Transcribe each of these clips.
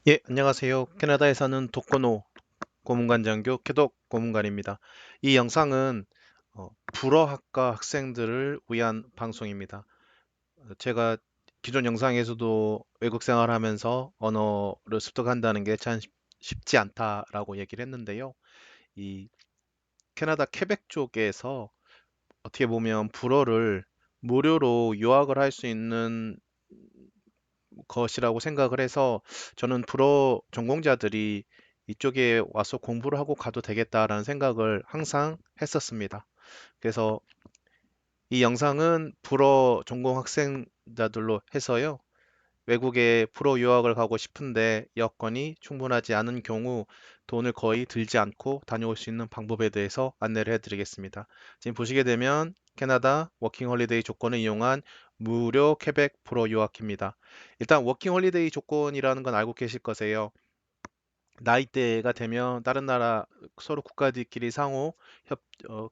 예, 안녕하세요. 캐나다에 사는 독거노 고문관장교 캐독 고문관입니다. 이 영상은 불어학과 학생들을 위한 방송입니다. 제가 기존 영상에서도 외국 생활하면서 언어를 습득한다는 게 참 쉽지 않다라고 얘기를 했는데요. 이 캐나다 퀘벡 쪽에서 어떻게 보면 불어를 무료로 유학을 할 수 있는 것이라고 생각을 해서 저는 불어 전공자들이 이쪽에 와서 공부를 하고 가도 되겠다라는 생각을 항상 했었습니다. 그래서 이 영상은 불어 전공 학생자들로 해서요. 외국에 불어 유학을 가고 싶은데 여건이 충분하지 않은 경우 돈을 거의 들지 않고 다녀올 수 있는 방법에 대해서 안내를 해드리겠습니다. 지금 보시게 되면 캐나다 워킹 홀리데이 조건을 이용한 무료 퀘벡 불어 유학입니다. 일단 워킹 홀리데이 조건이라는 건 알고 계실 거세요. 나이대가 되면 다른 나라 서로 국가들끼리 상호 협, 어,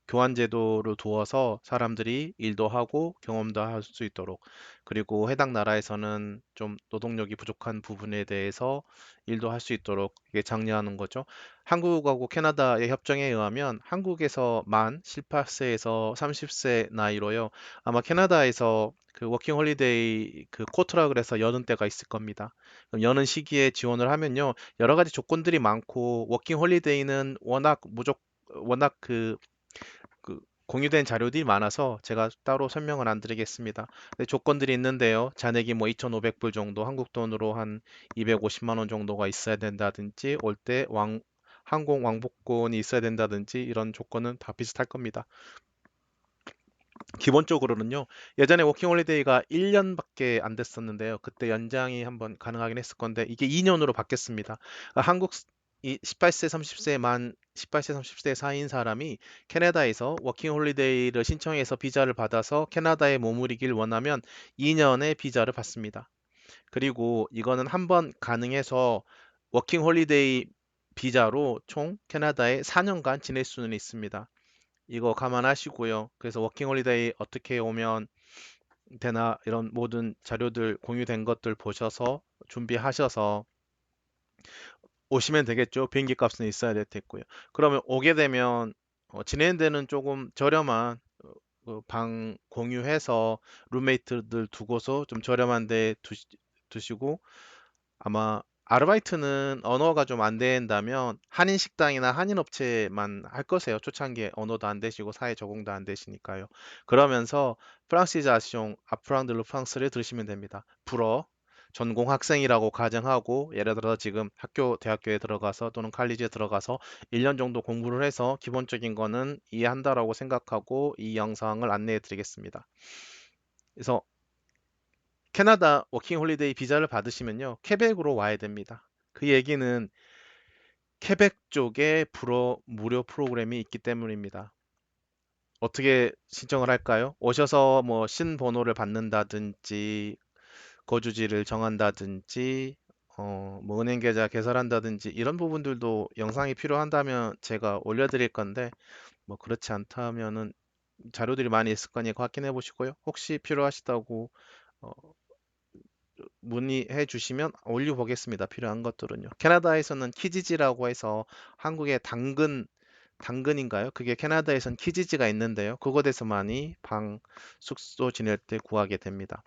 교환 제도를 두어서 사람들이 일도 하고 경험도 할 수 있도록 그리고 해당 나라에서는 좀 노동력이 부족한 부분에 대해서 일도 할 수 있도록 이게 장려하는 거죠. 한국하고 캐나다의 협정에 의하면 한국에서 만 18세에서 30세 나이로요. 아마 캐나다에서 그 워킹 홀리데이 그 쿼터라 그래서 여는 때가 있을 겁니다. 그럼 여는 시기에 지원을 하면요. 여러 가지 조건들이 많고 워킹 홀리데이는 워낙 그 공유된 자료들이 많아서 제가 따로 설명을 안 드리겠습니다. 근데 조건들이 있는데요. 잔액이 뭐 2,500불 정도, 한국 돈으로 한 250만 원 정도가 있어야 된다든지, 올 때 항공 왕복권이 있어야 된다든지 이런 조건은 다 비슷할 겁니다. 기본적으로는요. 예전에 워킹홀리데이가 1년밖에 안 됐었는데요. 그때 연장이 한번 가능하긴 했을 건데 이게 2년으로 바뀌었습니다. 한국 이 18세, 30세 만 18세, 30세 사이인 사람이 캐나다에서 워킹홀리데이를 신청해서 비자를 받아서 캐나다에 머무르길 원하면 2년의 비자를 받습니다. 그리고 이거는 한번 가능해서 워킹홀리데이 비자로 총 캐나다에 4년간 지낼 수는 있습니다. 이거 감안하시고요. 그래서 워킹홀리데이 어떻게 오면 되나 이런 모든 자료들 공유된 것들 보셔서 준비하셔서 오시면 되겠죠. 비행기 값은 있어야 될 테고요. 그러면 오게 되면 지내는 데는 조금 저렴한 그방 공유해서 룸메이트들 두고서 좀 저렴한 데 두시고 아마 아르바이트는 언어가 좀 안 된다면 한인 식당이나 한인 업체만 할 거세요. 초창기에 언어도 안 되시고 사회 적응도 안 되시니까요. 그러면서 프랑시자숑, 아프랑드 르 프랑스를 들으시면 됩니다. 불어 전공 학생이라고 가정하고 예를 들어 지금 대학교에 들어가서 또는 칼리지에 들어가서 1년 정도 공부를 해서 기본적인 거는 이해한다라고 생각하고 이 영상을 안내해 드리겠습니다. 그래서 캐나다 워킹 홀리데이 비자를 받으시면요. 퀘벡으로 와야 됩니다. 그 얘기는 퀘벡 쪽에 불어 무료 프로그램이 있기 때문입니다. 어떻게 신청을 할까요? 오셔서 뭐 신번호를 받는다든지 거주지를 정한다든지 뭐 은행 계좌 개설한다든지 이런 부분들도 영상이 필요한다면 제가 올려드릴 건데 뭐 그렇지 않다면은 자료들이 많이 있을 거니까 확인해 보시고요. 혹시 필요하시다고 어, 문의해 주시면 올려보겠습니다. 필요한 것들은요. 캐나다에서는 키지지라고 해서 한국의 당근인가요? 그게 캐나다에선 키지지가 있는데요. 그곳에서 많이 숙소 지낼 때 구하게 됩니다.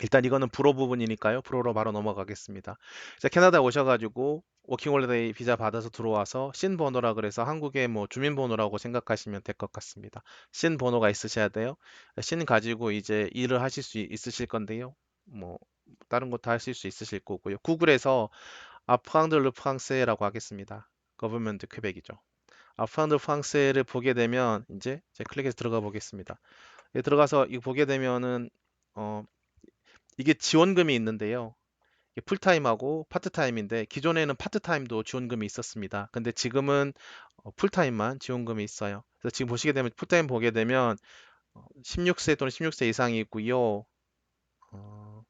일단 이거는 불어 부분이니까요. 불어로 바로 넘어가겠습니다. 자, 캐나다 오셔가지고 워킹홀리데이 비자 받아서 들어와서 신 번호라 그래서 한국의 뭐 주민번호라고 생각하시면 될 것 같습니다. 신 번호가 있으셔야 돼요. 신 가지고 이제 일을 하실 수 있으실 건데요. 뭐 다른 것도 하실 수 있으실 거고요. 구글에서 아프랑드 르 프랑스라고 하겠습니다. 거버먼트 퀘벡이죠. 아프랑드 프랑스를 보게 되면 이제 제가 클릭해서 들어가 보겠습니다. 들어가서 이거 보게 되면은 어, 이게 지원금이 있는데요. 이게 풀타임하고 파트타임인데 기존에는 파트타임도 지원금이 있었습니다. 근데 지금은 풀타임만 지원금이 있어요. 그래서 지금 보시게 되면 풀타임 보게 되면 16세 또는 16세 이상이 있고요. 어,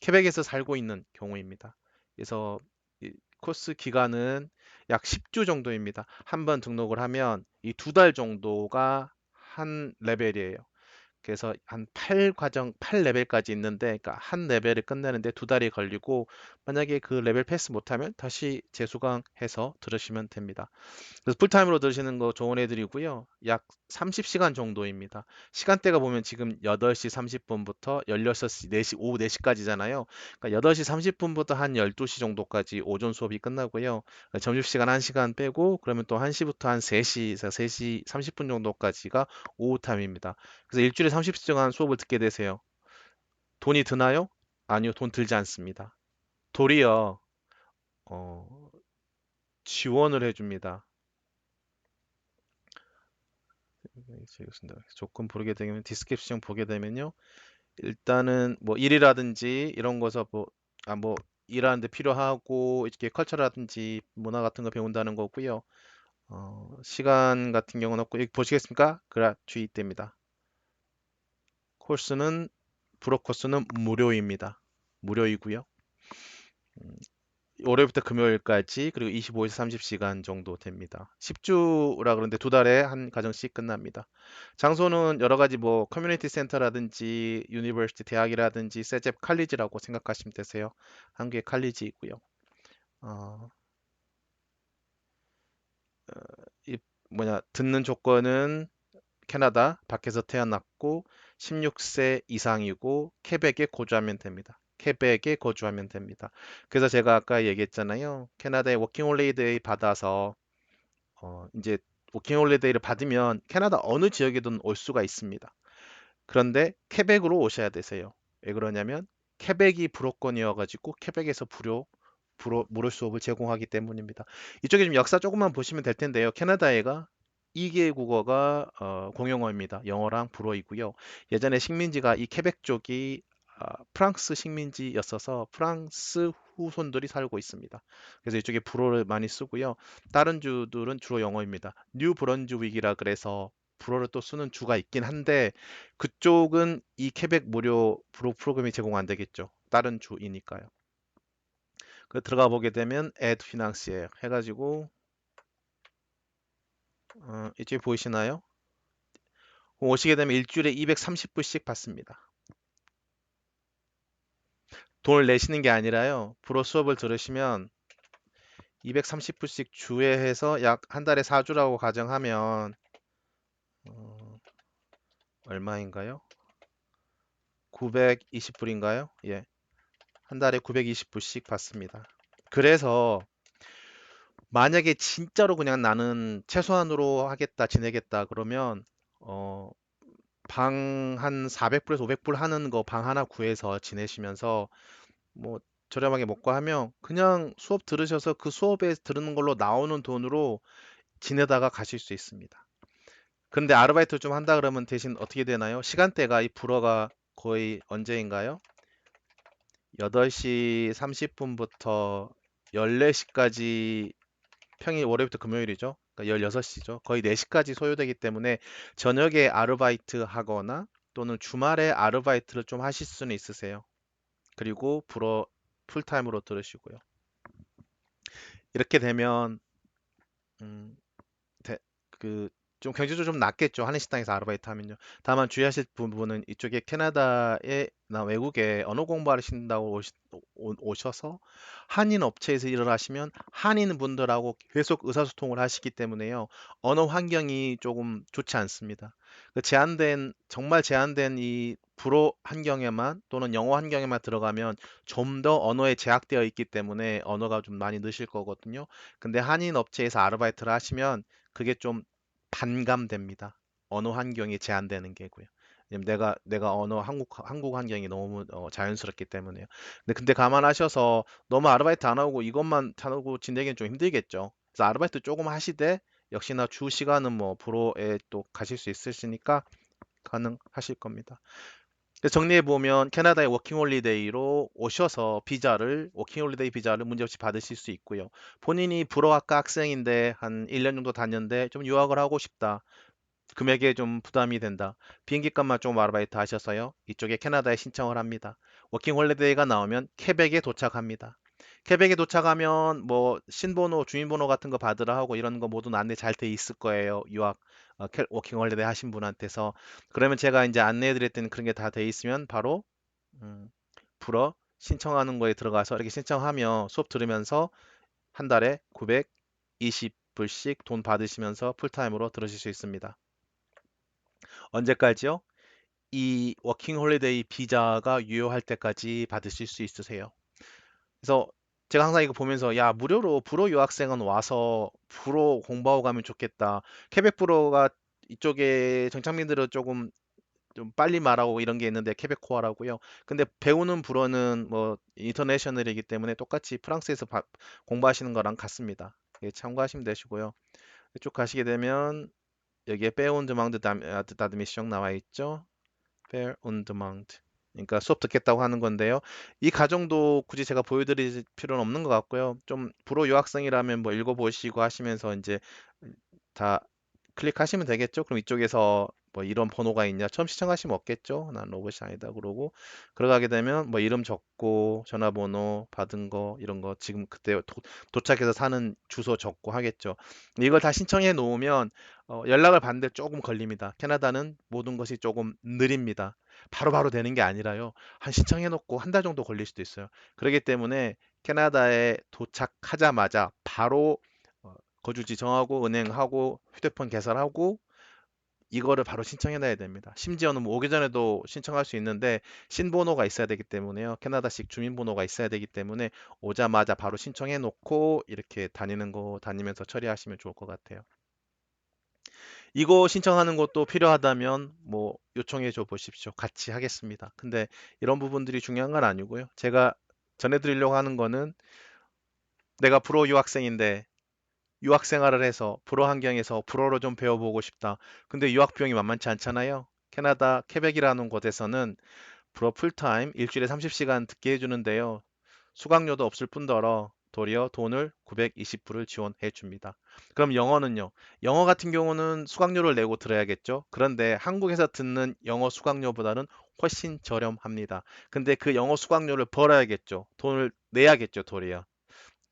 퀘벡에서 살고 있는 경우입니다. 그래서 이 코스 기간은 약 10주 정도입니다. 한 번 등록을 하면 이 2달 정도가 한 레벨이에요. 그래서 한 8과정, 8레벨까지 있는데, 그러니까 한 레벨을 끝내는데 2달이 걸리고, 만약에 그 레벨 패스 못하면 다시 재수강해서 들으시면 됩니다. 그래서 풀타임으로 들으시는 거 조언해드리고요. 약 30시간 정도입니다. 시간대가 보면 지금 8시 30분부터 16시, 4시, 오후 4시까지잖아요. 그러니까 8시 30분부터 한 12시 정도까지 오전 수업이 끝나고요. 점심시간 1시간 빼고 그러면 또 1시부터 한 3시에서 3시 30분 정도까지가 오후 타임입니다. 그래서 일주일에 30시간 수업을 듣게 되세요. 돈이 드나요? 아니요, 돈 들지 않습니다. 도리어 어, 지원을 해줍니다. 조건 보게 되면 디스크립션 보게 되면요. 일단은 뭐 일이라든지 이런 거서 뭐 일하는데 필요하고 이렇게 컬처라든지 문화 같은 거 배운다는 거고요. 시간 같은 경우는 없고 여기 보시겠습니까? 그라추이트입니다. 코스는 브로 코스는 무료입니다. 무료이고요. 월요일부터 금요일까지 그리고 25에서 30시간 정도 됩니다. 10주라 그러는데 2달에 한 과정씩 끝납니다. 장소는 여러 가지 뭐 커뮤니티 센터라든지 유니버시티 대학이라든지 세잽 칼리지라고 생각하시면 되세요. 한국의 칼리지이고요. 어, 이 듣는 조건은 캐나다 밖에서 태어났고 16세 이상이고 케벡에 거주하면 됩니다. 케벡에 거주하면 됩니다. 그래서 제가 아까 얘기했잖아요. 캐나다에 워킹홀리데이 받아서 이제 워킹홀리데이를 받으면 캐나다 어느 지역이든 올 수가 있습니다. 그런데 케벡으로 오셔야 되세요. 왜 그러냐면 케벡이 불어권이어가지고 케벡에서 무료 수업을 제공하기 때문입니다. 이쪽에 좀 역사 조금만 보시면 될 텐데요. 캐나다애가 2개 국어가 공용어입니다. 영어랑 불어이고요. 예전에 식민지가 이 케벡 쪽이 프랑스 식민지였어서 프랑스 후손들이 살고 있습니다. 그래서 이쪽에 불어를 많이 쓰고요. 다른 주들은 주로 영어입니다. 뉴 브런즈윅이라 그래서 불어를 또 쓰는 주가 있긴 한데 그쪽은 이 케벡 무료 불어 프로그램이 제공 안 되겠죠. 다른 주이니까요. 그 들어가 보게 되면 add financier 해가지고 이쪽에 보이시나요? 오시게 되면 일주일에 230불씩 받습니다. 돈을 내시는 게 아니라요. 불어 수업을 들으시면 230불씩 주에 해서 약 한 달에 4주라고 가정하면 어, 얼마인가요? 920불인가요? 예. 한 달에 920불씩 받습니다. 그래서 만약에 진짜로 그냥 나는 최소한으로 하겠다, 지내겠다 그러면 어, 방 한 400불에서 500불 하는 거 방 하나 구해서 지내시면서 뭐 저렴하게 먹고 하면 그냥 수업 들으셔서 그 수업에 들은 걸로 나오는 돈으로 지내다가 가실 수 있습니다. 근데 아르바이트 좀 한다 그러면 대신 어떻게 되나요? 시간대가 이 불어가 거의 언제인가요? 8시 30분부터 14시까지 평일 월요일부터 금요일이죠. 그러니까 16시죠. 거의 4시까지 소요되기 때문에 저녁에 아르바이트 하거나 또는 주말에 아르바이트를 좀 하실 수는 있으세요. 그리고 불어 풀타임으로 들으시고요. 이렇게 되면 음, 대- 그, 좀 경제적으로 좀 낫겠죠. 한인식당에서 아르바이트 하면요. 다만 주의하실 부분은 이쪽에 캐나다에 나 외국에 언어 공부하신다고 오셔서 한인 업체에서 일을 하시면 한인 분들하고 계속 의사소통을 하시기 때문에요. 언어 환경이 조금 좋지 않습니다. 정말 제한된 이 불어 환경에만 또는 영어 환경에만 들어가면 좀 더 언어에 제약되어 있기 때문에 언어가 좀 많이 느실 거거든요. 근데 한인 업체에서 아르바이트를 하시면 그게 좀 반감됩니다. 언어 환경이 제한되는 게고요. 왜냐면 내가 언어 한국 환경이 너무 자연스럽기 때문에요. 근데 감안하셔서 너무 아르바이트 안 하고 이것만 하고 지내기는 좀 힘들겠죠. 그래서 아르바이트 조금 하시되 역시나 주 시간은 뭐 불어에 또 가실 수 있으시니까 가능하실 겁니다. 정리해 보면 캐나다의 워킹홀리데이로 오셔서 워킹홀리데이 비자를 문제없이 받으실 수 있고요. 본인이 불어학과 학생인데 한 1년 정도 다녔는데 좀 유학을 하고 싶다. 금액에 좀 부담이 된다. 비행기 값만 좀 아르바이트 하셔서요. 이쪽에 캐나다에 신청을 합니다. 워킹홀리데이가 나오면 케벡에 도착합니다. 케벡에 도착하면 뭐 신번호, 주민번호 같은 거 받으라 하고 이런 거 모두 안내 잘 돼 있을 거예요. 유학 워킹 홀리데이 하신 분한테서. 그러면 제가 이제 안내해 드릴 때는 그런 게 다 돼 있으면 바로 음, 불어 신청하는 거에 들어가서 이렇게 신청하며 수업 들으면서 한 달에 920불씩 돈 받으시면서 풀타임으로 들으실 수 있습니다. 언제까지요? 이 워킹 홀리데이 비자가 유효할 때까지 받으실 수 있으세요. 그래서 제가 항상 이거 보면서 야, 무료로 불어 유학생은 와서 불어 공부하고 가면 좋겠다. 케벡 불어가 이쪽에 정착민들은 조금 좀 빨리 말하고 이런 게 있는데 케베코어라고요. 근데 배우는 불어는 뭐 인터내셔널이기 때문에 똑같이 프랑스에서 공부하시는 거랑 같습니다. 예, 참고하시면 되시고요. 쭉 가시게 되면 여기에 페어 온 드망드 다드미션 나와 있죠. 페어 온 드망드. 그러니까 수업 듣겠다고 하는 건데요. 이 과정도 굳이 제가 보여드릴 필요는 없는 것 같고요. 좀 불어 유학생이라면 뭐 읽어보시고 하시면서 이제 다 클릭하시면 되겠죠. 그럼 이쪽에서 뭐 이런 번호가 있냐? 처음 시청하시면 없겠죠. 난 로봇이 아니다 그러고 들어가게 되면 뭐 이름 적고 전화번호 받은 거 이런 거 지금 그때 도착해서 사는 주소 적고 하겠죠. 이걸 다 신청해 놓으면 연락을 받는데 조금 걸립니다. 캐나다는 모든 것이 조금 느립니다. 바로바로 되는 게 아니라요. 한 신청해 놓고 한 달 정도 걸릴 수도 있어요. 그렇기 때문에 캐나다에 도착하자마자 바로 어, 거주지 정하고 은행하고 휴대폰 개설하고 이거를 바로 신청해 놔야 됩니다. 심지어는 뭐 오기 전에도 신청할 수 있는데 신번호가 있어야 되기 때문에요. 캐나다식 주민번호가 있어야 되기 때문에 오자마자 바로 신청해 놓고 이렇게 다니는 거 다니면서 처리하시면 좋을 것 같아요. 이거 신청하는 것도 필요하다면 뭐 요청해 줘 보십시오. 같이 하겠습니다. 근데 이런 부분들이 중요한 건 아니고요. 제가 전해드리려고 하는 거는 내가 불어 유학생인데 유학 생활을 해서 불어 환경에서 불어를 좀 배워보고 싶다. 근데 유학 비용이 만만치 않잖아요. 캐나다 케벡이라는 곳에서는 불어 풀타임 일주일에 30시간 듣게 해주는데요. 수강료도 없을 뿐더러 도리어 돈을 920불을 지원해 줍니다. 그럼 영어는요? 영어 같은 경우는 수강료를 내고 들어야겠죠? 그런데 한국에서 듣는 영어 수강료보다는 훨씬 저렴합니다. 근데 그 영어 수강료를 벌어야겠죠? 돈을 내야겠죠, 도리어.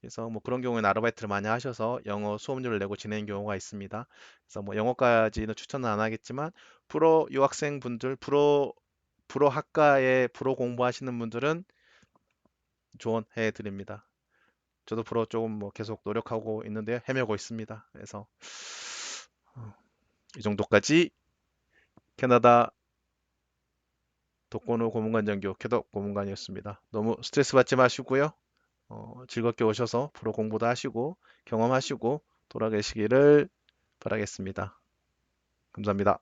그래서 뭐 그런 경우에는 아르바이트를 많이 하셔서 영어 수업료를 내고 지내는 경우가 있습니다. 그래서 뭐 영어까지는 추천은 안 하겠지만 불어 유학생 분들, 불어 학과에 불어 공부하시는 분들은 조언해 드립니다. 저도 불어 조금 뭐 계속 노력하고 있는데요. 헤매고 있습니다. 그래서 이 정도까지 캐나다 독거노 고문관정교 캐덕 고문관이었습니다. 너무 스트레스 받지 마시고요. 즐겁게 오셔서 불어 공부도 하시고 경험하시고 돌아가시기를 바라겠습니다. 감사합니다.